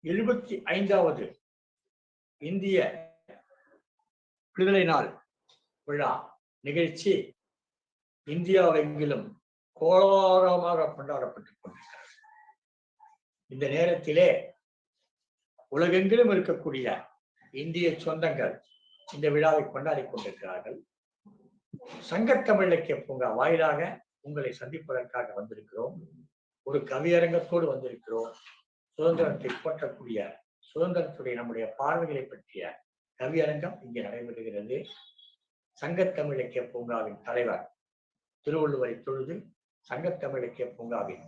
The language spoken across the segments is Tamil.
75வது இந்திய விடுதலை நாள் விழா நிகழ்ச்சி இந்தியாவெங்கிலும் கோலாகலமாக கொண்டாடப்பட்டுக் கொண்டிருக்கிறது. இந்த நேரத்திலே உலகெங்கிலும் இருக்கக்கூடிய இந்திய சொந்தங்கள் இந்த விழாவை கொண்டாடி கொண்டிருக்கிறார்கள். சங்கத்தமிழ் இலக்கிய பூங்கா வாயிலாக உங்களை சந்திப்பதற்காக வந்திருக்கிறோம். ஒரு கவியரங்கத்தோடு வந்திருக்கிறோம். சுதந்திரத்தை போற்றக்கூடிய சுதந்திரத்துடைய நம்முடைய பார்வைகளை பற்றிய கவியரங்கம் இங்கே நடைபெறுகிறது. சங்கத்தமிழ் இலக்கிய பூங்காவின் தலைவர் திருவள்ளுவரை தொழுது சங்கத்தமிழ் இலக்கிய பூங்காவின்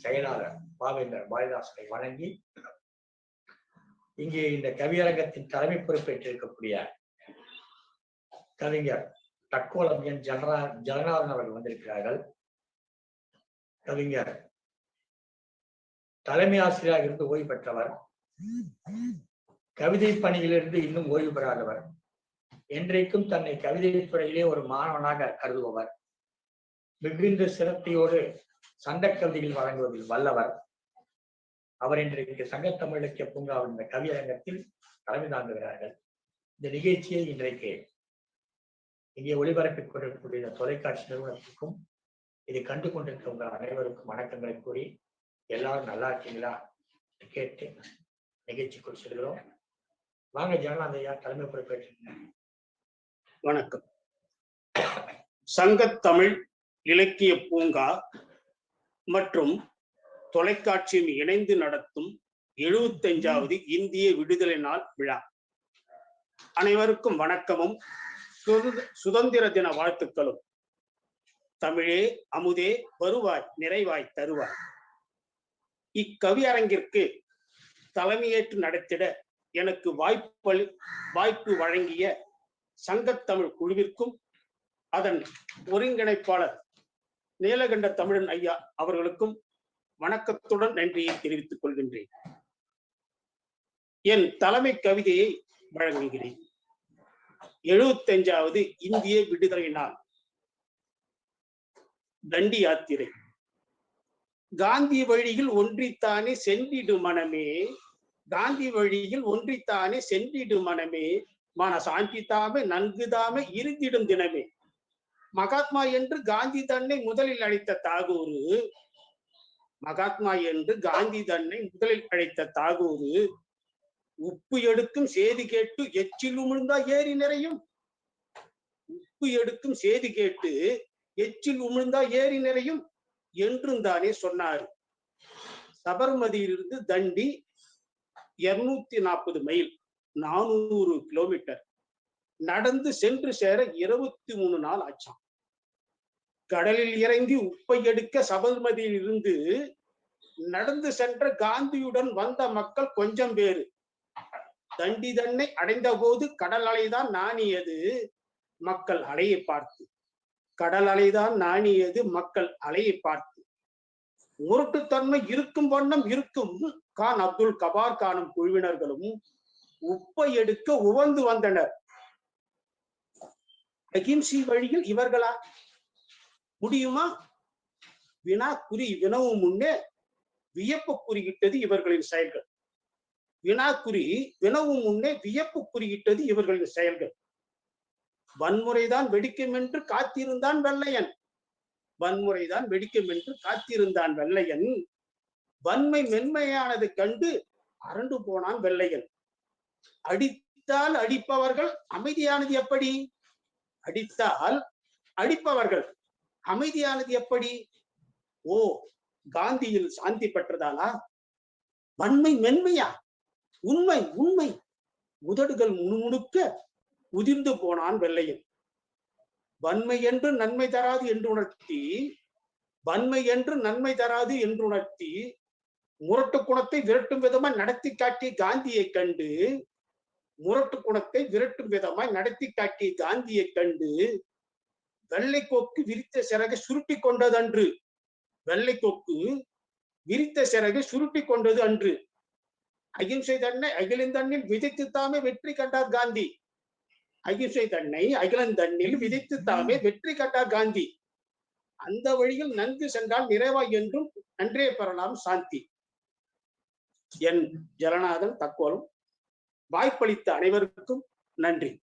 செயலாளர் பாவேந்தர் பாரதிதாசனை வணங்கி இங்கே இந்த கவியரங்கத்தின் தலைமை பொறுப்பேற்றிருக்கக்கூடிய கவிஞர் தக்கோலம் என் ஜனநாதன் அவர்கள் வந்திருக்கிறார்கள். கவிஞர் தலைமை ஆசிரியராக இருந்து ஓய்வு பெற்றவர், கவிதை பணியிலிருந்து இன்னும் ஓய்வு பெறாதவர், என்றைக்கும் தன்னை கவிதை துறையிலே ஒரு மாணவனாக கருதுபவர், மிகுந்த சிரத்தையோடு சண்ட கவிதைகள் வழங்குவதில் வல்லவர். அவர் இன்றைக்கு சங்கத்தமிழ் இலக்கிய பூங்காவின் இந்த கவியரங்கத்தில் தலைமை தாங்குகிறார்கள். இந்த நிகழ்ச்சியை இன்றைக்கு இங்கே ஒளிபரப்பிக் கொண்டிருக்கக்கூடிய தொலைக்காட்சி நிறுவனத்துக்கும் இதை கண்டு கொண்டிருக்க உங்கள் அனைவருக்கும் வணக்கங்களை கூறி எல்லாரும் நல்லா இருக்கீங்களா கேட்டு நிகழ்ச்சிக்குள் செல்கிறோம். வாங்க ஜனநாதையா தலைமை பொறுப்பேற்று. வணக்கம். சங்கத்தமிழ் இலக்கிய பூங்கா மற்றும் தொலைக்காட்சியும் இணைந்து நடத்தும் 75வது இந்திய விடுதலை நாள் விழா. அனைவருக்கும் வணக்கமும் சுதந்திர தின வாழ்த்துக்களும். தமிழே அமுதே வருவாய் நிறைவாய் தருவாய். இக்கவியரங்கிற்கு தலைமையேற்று நடத்திட எனக்கு வாய்ப்பு வழங்கிய சங்கத்தமிழ் குழுவிற்கும் அதன் ஒருங்கிணைப்பாளர் நீலகண்ட தமிழன் ஐயா அவர்களுக்கும் வணக்கத்துடன் நன்றியை தெரிவித்துக் கொள்கின்றேன். என் தலைமை கவிதையை வழங்குகிறேன். 75வது இந்திய விடுதலை நாள். தண்டி யாத்திரை. காந்தி வழியில் ஒன்றித்தானே சென்றிடு மனமே, காந்தி வழியில் ஒன்றித்தானே சென்றிடு மனமே, மன சாந்தி தாமே நன்குதாமே இருந்திடும் தினமே. மகாத்மா என்று காந்தி தன்னை முதலில் அழைத்த தாகூரு, மகாத்மா என்று காந்தி தன்னை முதலில் அழைத்த தாகூரு, உப்பு எடுக்கும் செய்தி கேட்டு எச்சில் உமிழ்ந்தா ஏரி நிறையும், உப்பு எடுக்கும் செய்தி கேட்டு எச்சில் உமிழ்ந்தா ஏரி நிறையும் என்றும் தானே சொன்னார். சபர்மதியிலிருந்து தண்டி 240 மைல் 400 கிலோமீட்டர் நடந்து சென்று சேர 23 நாள் ஆச்சாம். கடலில் இறங்கி உப்பை எடுக்க சபர்மதியில் இருந்து நடந்து சென்ற காந்தியுடன் வந்த மக்கள் கொஞ்சம் பேரு. தண்டி தன்னை அடைந்த போது கடல் அலைதான் நாணியது மக்கள் அலையை பார்த்து, கடல் அலைதான் நாணியது மக்கள் அலையை பார்த்து. முரட்டுத்தன்மை இருக்கும் வண்ணம் இருக்கும் கான் அப்துல் கபார் கானும் குழுவினர்களும் உப்பை எடுக்க உவந்து வந்தனர். அகிம்சை வழியில் இவர்களா முடியுமா? வினா குறி வினவும் முன்னே வியப்பு குறியிட்டது இவர்களின் செயல்கள். வினாக்குறி வினவும் முன்னே வியப்பு குறியிட்டது இவர்களின் செயல்கள். வன்முறைதான் வெடிக்கும் என்று காத்திருந்தான் வெள்ளையன், வன்முறைதான் வெடிக்கும் என்று காத்திருந்தான் வெள்ளையன். வன்மை மென்மையானது கண்டு அரண்டு போனான் வெள்ளையன். அடித்தால் அடிப்பவர்கள் அமைதியானது எப்படி? அடித்தால் அடிப்பவர்கள் அமைதியானது எப்படி? ஓ, காந்தியில் சாந்தி பெற்றதானா? வன்மை மென்மையா? உண்மை உண்மை. உதடுகள் முணுமுணுக்க உதிர்ந்து போனான் வெள்ளையன். வன்மை என்று நன்மை தராது என்று உணர்த்தி, வன்மை என்று நன்மை தராது என்று உணர்த்தி முரட்டு குணத்தை விரட்டும் விதமாய் நடத்தி காட்டிய காந்தியை கண்டு, முரட்டு குணத்தை விரட்டும் விதமாய் நடத்தி காட்டிய காந்தியை கண்டு வெள்ளை கொக்கு விரித்த சிறகை சுருட்டி கொண்டது அன்று. வெள்ளை கொக்கு விரித்த சிறகை சுருட்டி கொண்டது அன்று. அகிம்சை தன்னை அகிலந்தண்ணில் விதைத்து தாமே வெற்றி கண்டார் காந்தி. அகிம்சை தன்னை அகிலந்தண்ணில் விதைத்து தாமே வெற்றி கண்டார் காந்தி. அந்த வழியில் நன்கு சென்றால் நிறைவாய் என்றும் நன்றே பெறலாம் சாந்தி. என் ஜலநாதன் தக்கோலம். வாய்ப்பளித்த அனைவருக்கும் நன்றி.